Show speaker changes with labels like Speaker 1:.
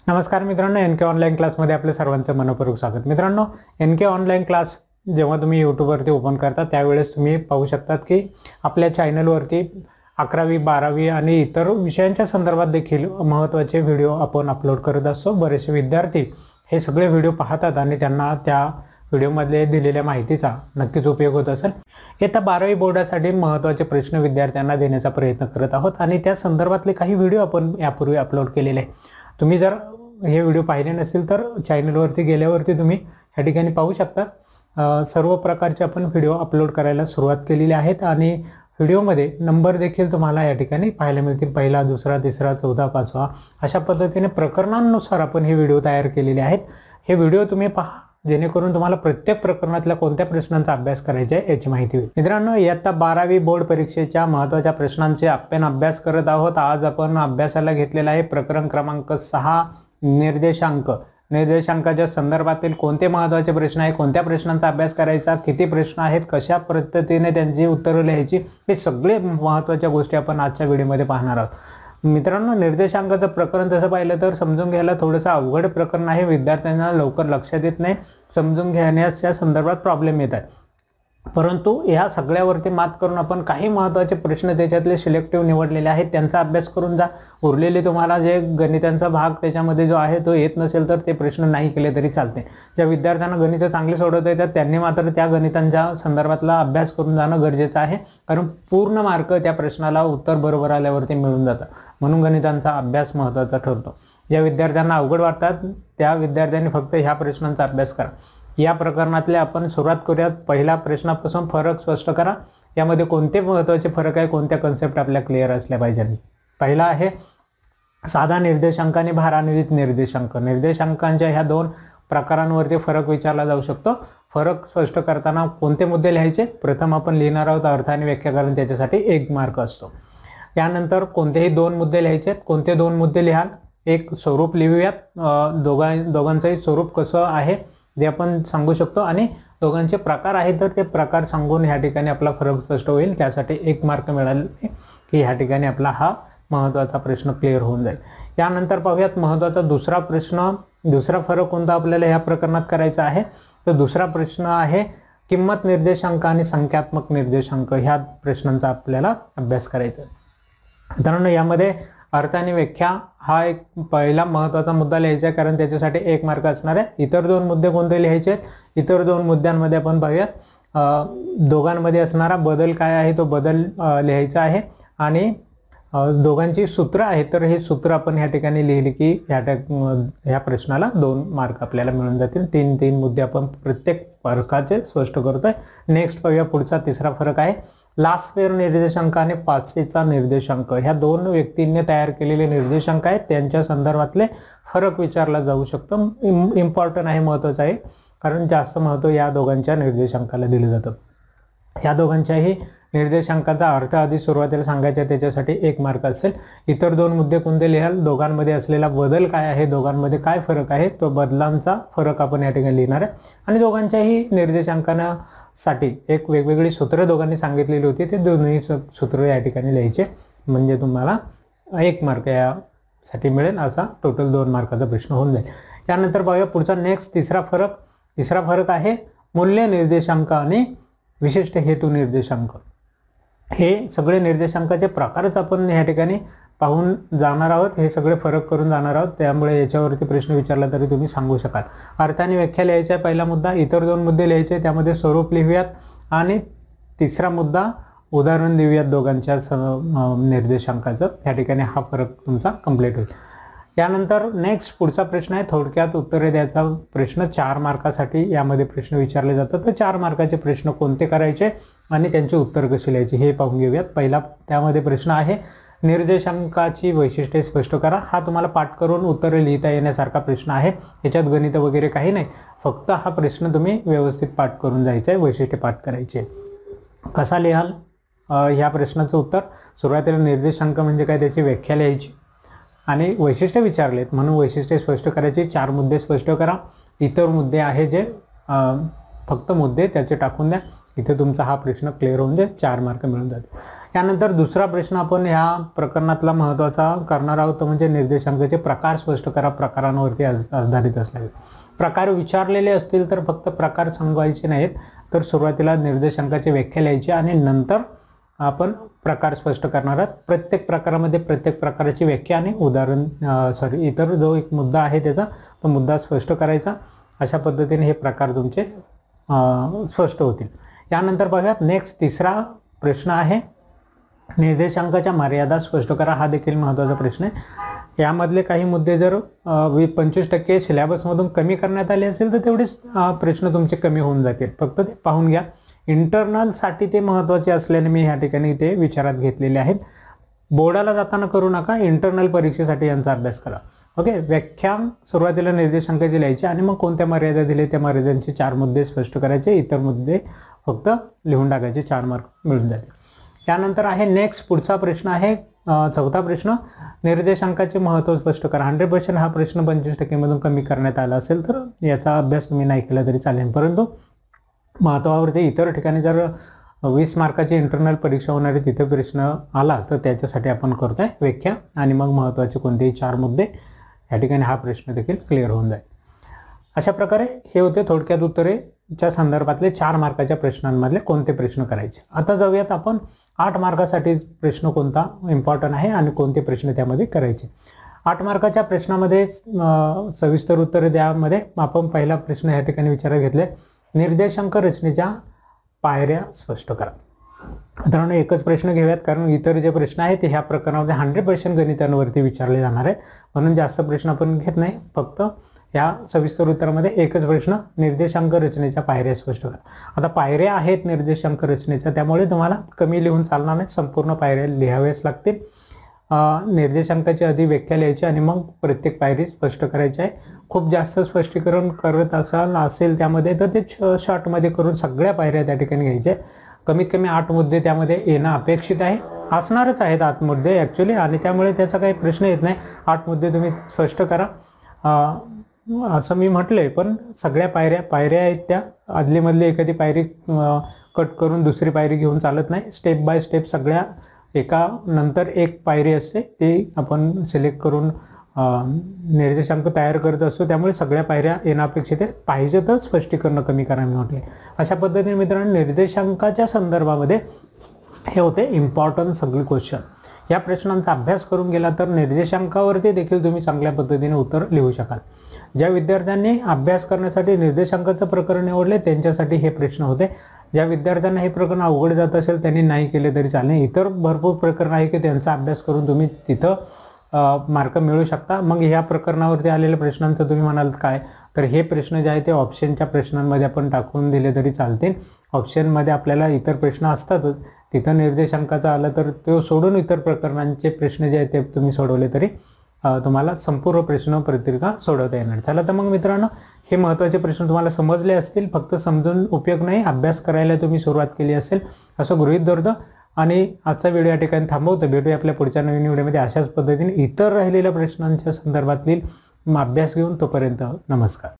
Speaker 1: नमस्कार मित्रांनो, एन के ऑनलाईन क्लासमध्ये आपले सर्वांचं मनपूर्वक स्वागत। मित्रांनो, एन के ऑनलाईन क्लास जेव्हा तुम्ही यूट्यूबवरती ओपन करता त्यावेळेस तुम्ही पाहू शकतात की आपल्या चॅनलवरती 11वी 12वी आणि इतर विषयांच्या संदर्भात देखील महत्त्वाचे व्हिडिओ आपण अपलोड करत असतो। बरेचसे विद्यार्थी हे सगळे व्हिडिओ पाहतात आणि त्यांना त्या व्हिडिओमध्ये दिलेल्या माहितीचा नक्कीच उपयोग होत असेल। इयत्ता 12वी बोर्डासाठी महत्त्वाचे प्रश्न विद्यार्थ्यांना देण्याचा प्रयत्न करत आहोत आणि त्या संदर्भातले काही व्हिडिओ आपण यापूर्वी अपलोड केलेले आहेत। तुम्ही जर हे व्हिडिओ पाहिले नसेल तर चॅनलवरती गेल्यावरती तुम्ही या ठिकाणी पाहू शकता। सर्व प्रकारचे आपण व्हिडिओ अपलोड करायला सुरुवात केलेली आहेत आणि व्हिडिओमध्ये नंबर देखील तुम्हाला या ठिकाणी पाहायला मिळतील। पहिला, दुसरा, तिसरा, चौथा, पाचवा अशा पद्धतीने प्रकरणांनुसार आपण हे व्हिडिओ तयार केलेले आहेत। हे व्हिडिओ तुम्ही पहा जेणेकरून तुम्हाला प्रत्येक प्रकरणातल्या कोणत्या प्रश्नांचा अभ्यास करायचा आहे याची माहिती होईल। मित्रांनो, इयत्ता 12वी बोर्ड परीक्षेच्या महत्त्वाच्या प्रश्नांचे आपण अभ्यास करत आहोत। आज आपण अभ्यासाला घेतलेला आहे प्रकरण क्रमांक 6 निर्देशांक। निर्देशांकाच्या संदर्भातील कोणते महत्त्वाचे प्रश्न आहे, कोणत्या प्रश्नांचा अभ्यास करायचा, किती प्रश्न आहेत, कशा पद्धतीने त्यांची उत्तरे लिहायची, हे सगळे महत्त्वाच्या गोष्टी आपण आजच्या व्हिडिओमध्ये पाहणार आहोत। मित्रांनो, निर्देशांकाचं प्रकरण तसं पाहिलं तर समजून घ्यायला थोडंसं अवघड प्रकरण आहे। विद्यार्थ्यांना लवकर लक्षात येत नाही, समजून घेण्याच्या संदर्भात प्रॉब्लेम येतात। परंतु या सगळ्यावरती मात करून आपण काही महत्त्वाचे प्रश्न त्याच्यातले सिलेक्टिव्ह निवडलेले आहेत, त्यांचा अभ्यास करून जा। उरलेले तुम्हाला जे गणितांचा भाग त्याच्यामध्ये जो आहे तो येत नसेल तर ते प्रश्न नाही केले तरी चालते। ज्या विद्यार्थ्यांना गणित चांगले सोडवता येतात त्यांनी मात्र त्या गणितांच्या संदर्भातला अभ्यास करून जाणं गरजेचं आहे, कारण पूर्ण मार्क त्या प्रश्नाला उत्तर बरोबर आल्यावरती मिळून जातं। म्हणून गणितांचा अभ्यास महत्त्वाचा ठरतो। ज्या विद्यार्थ्यांना अवघड वाटतात त्या विद्यार्थ्यांनी फक्त ह्या प्रश्नांचा अभ्यास करा। या प्रकरणातले आपण सुरुवात करूयात। पहिला प्रश्नापासून फरक स्पष्ट करा। यामध्ये कोणते महत्त्वाचे फरक आहे, कोणत्या कन्सेप्ट आपल्या क्लिअर असल्या पाहिजे। पहिला आहे साधा निर्देशांक आणि भारान्वित निर्देशांक। निर्देशांकांच्या ह्या दोन प्रकारांवरती फरक विचारला जाऊ शकतो। फरक स्पष्ट करताना कोणते मुद्दे लिहायचे, प्रथम आपण लिहिणार आहोत अर्थ आणि व्याख्याकरण, त्याच्यासाठी 1 मार्क असतो। त्यानंतर कोणतेही 2 मुद्दे लिहायचे। कोणते 2 मुद्दे लिहाल, एक स्वरूप लिहूयात, दोघांचंही स्वरूप कसं आहे जे आपण सांगू शकतो आणि दोघांचे प्रकार आहेत तर ते प्रकार सांगून ह्या ठिकाणी आपला फरक स्पष्ट होईल, त्यासाठी 1 मार्क मिळाले की ह्या ठिकाणी आपला हा महत्त्वाचा प्रश्न क्लिअर होऊन जाईल। यानंतर पाहूयात महत्त्वाचा दुसरा प्रश्न। दुसरा फरक कोणता आपल्याला ह्या प्रकरणात करायचा आहे, तर दुसरा प्रश्न आहे किंमत निर्देशांक आणि संख्यात्मक निर्देशांक। ह्या प्रश्नांचा आपल्याला अभ्यास करायचा आहे। मित्रांनो, यामध्ये अर्थ आणि व्याख्या हा एक पहिला महत्त्वाचा मुद्दा लिहायचा आहे, कारण त्याच्यासाठी 1 मार्क असणार आहे। इतर 2 मुद्दे कोणते लिहायचे आहेत, इतर 2 मुद्द्यांमध्ये आपण पाहूयात दोघांमध्ये असणारा बदल काय आहे तो बदल लिहायचा आहे आणि दोघांची सूत्र आहेत तर हे सूत्र आपण ह्या ठिकाणी लिहिली की ह्या प्रश्नाला 2 मार्क आपल्याला मिळून जातील। 3 मुद्दे आपण प्रत्येक फरकाचे स्पष्ट करतोय। नेक्स्ट पाहूया पुढचा तिसरा फरक आहे लास्फेर निर्देशांक आणि पाचेचा निर्देशांक। ह्या 2 व्यक्तींनी तयार केलेले निर्देशांक आहेत, त्यांच्या संदर्भातले फरक विचारला जाऊ शकतो। इम्पॉर्टंट आहे, महत्त्वाचं आहे, कारण जास्त महत्त्व या दोघांच्या निर्देशांकाला दिलं जातं। ह्या दोघांच्याही निर्देशांकाचा अर्थ आधी सुरुवातीला सांगायचा, त्याच्यासाठी 1 मार्क असेल। इतर 2 मुद्दे कोणते लिहाल, दोघांमध्ये असलेला बदल काय आहे, दोघांमध्ये काय फरक आहे, तो बदलांचा फरक आपण या ठिकाणी लिहिणार आहे आणि दोघांच्याही निर्देशांकांना साठी एक वेगवेगळी सूत्र दोघांनी सांगितलेली होती, ते दोन्ही सूत्र या ठिकाणी लिहायचे, म्हणजे तुम्हाला 1 मार्क यासाठी मिळेल। असा टोटल 2 मार्काचा प्रश्न होऊन जाईल। त्यानंतर पाहूया पुढचा नेक्स्ट तिसरा फरक आहे मूल्य निर्देशांक आणि विशिष्ट हेतू निर्देशांक। हे सगळे निर्देशांकाचे प्रकारच आपण या ठिकाणी पाहून जाणार आहोत, हे सगळे फरक करून जाणार आहोत, त्यामुळे याच्यावरती प्रश्न विचारला तरी तुम्ही सांगू शकाल। अर्थ आणि व्याख्या लिहायचा आहे पहिला मुद्दा, इतर 2 मुद्दे लिहायचे, त्यामध्ये स्वरूप लिहूयात आणि तिसरा मुद्दा उदाहरण देऊयात दोघांच्या निर्देशांकाचं। या ठिकाणी हा फरक तुमचा कंप्लीट होईल। त्यानंतर नेक्स्ट पुढचा प्रश्न आहे थोडक्यात उत्तरे द्यायचा प्रश्न। 4 मार्कासाठी यामध्ये प्रश्न विचारले जातात, तर 4 मार्काचे प्रश्न कोणते करायचे आणि त्यांचे उत्तर कसे लिहायचे हे पाहून घेऊयात। पहिला त्यामध्ये प्रश्न आहे निर्देशांकाची वैशिष्ट्ये स्पष्ट करा। हा तुम्हाला पाठ करून उत्तरे लिहिता येण्यासारखा प्रश्न आहे, याच्यात गणित वगैरे काही नाही, फक्त हा प्रश्न तुम्ही व्यवस्थित पाठ करून जायचा आहे, वैशिष्ट्ये पाठ करायचे। कसा लिहाल ह्या प्रश्नाचं उत्तर, सुरुवातीला निर्देशांक म्हणजे काय त्याची व्याख्या लिहायची आणि वैशिष्ट्ये विचारलेत म्हणून वैशिष्ट्ये स्पष्ट करायची। 4 मुद्दे स्पष्ट करा। इतर मुद्दे आहे जे फक्त मुद्दे त्याचे टाकून द्या, इथे तुमचा हा प्रश्न क्लिअर होऊन जाईल, 4 मार्क मिळून जातील। यानंतर दुसरा प्रश्न आपण ह्या प्रकरणातला महत्त्वाचा करणार आहोत तो म्हणजे निर्देशांकाचे प्रकार स्पष्ट करा, प्रकारांवरती आधारित असले. प्रकार विचारलेले असतील तर फक्त प्रकार सांगायचे नाहीत, तर सुरुवातीला निर्देशांकाची व्याख्या लिहायची आणि नंतर आपण प्रकार स्पष्ट करणार आहोत. प्रत्येक प्रकारामध्ये प्रत्येक प्रकाराची व्याख्या आणि उदाहरण इतर जो एक मुद्दा आहे त्याचा तो मुद्दा स्पष्ट करायचा. अशा पद्धतीने हे प्रकार तुमचे स्पष्ट होतील. यानंतर बघा नेक्स्ट तिसरा प्रश्न आहे निर्देशांकाच्या मर्यादा स्पष्ट करा. हा देखील महत्त्वाचा प्रश्न आहे. यामधले काही मुद्दे जर 25% सिलेबसमधून कमी करण्यात आले असेल तर तेवढेच प्रश्न तुमचे कमी होऊन जातील. फक्त ते पाहून घ्या. इंटरनलसाठी ते महत्त्वाचे असल्याने मी ह्या ठिकाणी ते विचारात घेतलेले आहेत. बोर्डाला जाताना करू नका, इंटरनल परीक्षेसाठी यांचा अभ्यास करा. ओके. व्याख्या सुरुवातीला निर्देशांकाची लिहायची आणि मग कोणत्या मर्यादा दिले त्या मर्यादांचे 4 मुद्दे स्पष्ट करायचे, इतर मुद्दे फक्त लिहून टाकायचे, 4 मार्क मिळून जातील. त्यानंतर आहे नेक्स्ट पुढचा प्रश्न आहे चौथा प्रश्न निर्देशांकाचे महत्त्व स्पष्ट करा. 100% हा प्रश्न 25% मधून कमी करण्यात आला असेल तर याचा अभ्यास तुम्ही नाही केला तरी चालेल, परंतु महत्त्वावरती इतर ठिकाणी जर 20 मार्काची इंटरनल परीक्षा होणार आहे तिथे प्रश्न आला तर त्याच्यासाठी आपण करतोय व्याख्या आणि मग महत्त्वाचे कोणतेही 4 मुद्दे या ठिकाणी हा प्रश्न देखील क्लिअर होऊन जाईल. अशा प्रकारे हे होते थोडक्यात उत्तरेच्या संदर्भातले 4 मार्काच्या प्रश्नांमधले कोणते प्रश्न करायचे. आता जाऊयात आपण 8 मार्कासाठी प्रश्न कोणता इम्पॉर्टंट आहे आणि कोणते प्रश्न त्यामध्ये करायचे. 8 मार्काच्या प्रश्नामध्ये सविस्तर उत्तरे द्यामध्ये आपण पहिला प्रश्न या ठिकाणी विचारात घेतले निर्देशांक रचनेच्या पायऱ्या स्पष्ट करा. मित्रांनो एकच प्रश्न घेऊयात कारण इतर जे प्रश्न आहेत ते ह्या प्रकरणामध्ये 100% गणितांवरती विचारले जाणार आहेत, म्हणून जास्त प्रश्न आपण घेत नाही. फक्त या सविस्तर उत्तरामध्ये एकच प्रश्न निर्देशांक रचनेच्या पायऱ्या स्पष्ट करा. आता पायऱ्या आहेत निर्देशांक रचनेच्या, त्यामुळे तुम्हाला कमी लिहून चालणार नाही, संपूर्ण पायऱ्या लिहाव्याच लागतील. निर्देशांकाची आधी व्याख्या लिहायची आणि मग प्रत्येक पायरी स्पष्ट करायची आहे. खूप जास्त स्पष्टीकरण करत असेल त्यामध्ये तर ते शॉर्टमध्ये करून सगळ्या पायऱ्या त्या ठिकाणी घ्यायच्या. कमीत कमी 8 मुद्दे त्यामध्ये येणं अपेक्षित आहे, असणारच आहेत 8 मुद्दे ॲक्च्युली, आणि त्यामुळे त्याचा काही प्रश्न येत नाही. 8 मुद्दे तुम्ही स्पष्ट करा असं मी म्हटलंय, पण सगळ्या पायऱ्या आहेत त्या आदलीमधली एखादी पायरी कट करून दुसरी पायरी घेऊन चालत नाही. स्टेप बाय स्टेप सगळ्या एका नंतर एक पायरी असते ती आपण सिलेक्ट करून निर्देशांक तयार करत असतो, त्यामुळे सगळ्या पायऱ्या येणं अपेक्षित आहे. पाहिजे तर स्पष्टीकरण कमी करा मी म्हटले. अशा पद्धतीने मित्रांनो निर्देशांकाच्या संदर्भामध्ये हे होते इम्पॉर्टंट सगळे क्वेश्चन. या प्रश्नांचा अभ्यास करून गेला तर निर्देशांकावरती देखील तुम्ही चांगल्या पद्धतीने उत्तर लिहू शकाल. ज्या विद्यार्थ्यांनी अभ्यास करण्यासाठी निर्देशांकाचं प्रकरण निवडले त्यांच्यासाठी हे प्रश्न होते. ज्या विद्यार्थ्यांना हे प्रकरण अवघड जात असेल त्यांनी नाही केले तरी चालेल. इतर भरपूर प्रकरण आहे की त्यांचा अभ्यास करून तुम्ही तिथं मार्क मिळू शकता. मग ह्या प्रकरणावरती आलेल्या प्रश्नांचं तुम्ही म्हणाल काय, तर हे प्रश्न जे आहे ते ऑप्शनच्या प्रश्नांमध्ये आपण टाकून दिले तरी चालतील. ऑप्शनमध्ये आपल्याला इतर प्रश्न असतातच, तिथं निर्देशांकाचा आला तर तो सोडून इतर प्रकरणांचे प्रश्न जे आहेत ते तुम्ही सोडवले तरी तुम्हाला संपूर्ण प्रश्न पत्रिका सोडवता येणार. चला तर मग मित्रांनो हे महत्त्वाचे प्रश्न तुम्हाला समजले असतील. फक्त समजून उपयोग नाही, अभ्यास करायला तुम्ही सुरुवात केली असेल असं गृहीत धरतो. आणि आजचा व्हिडिओ या ठिकाणी थांबवतो. भेटूया आपल्या पुढच्या नवीन व्हिडिओमध्ये अशाच पद्धतीने इतर राहिलेल्या प्रश्नांच्या संदर्भातील अभ्यास घेऊन. तोपर्यंत नमस्कार.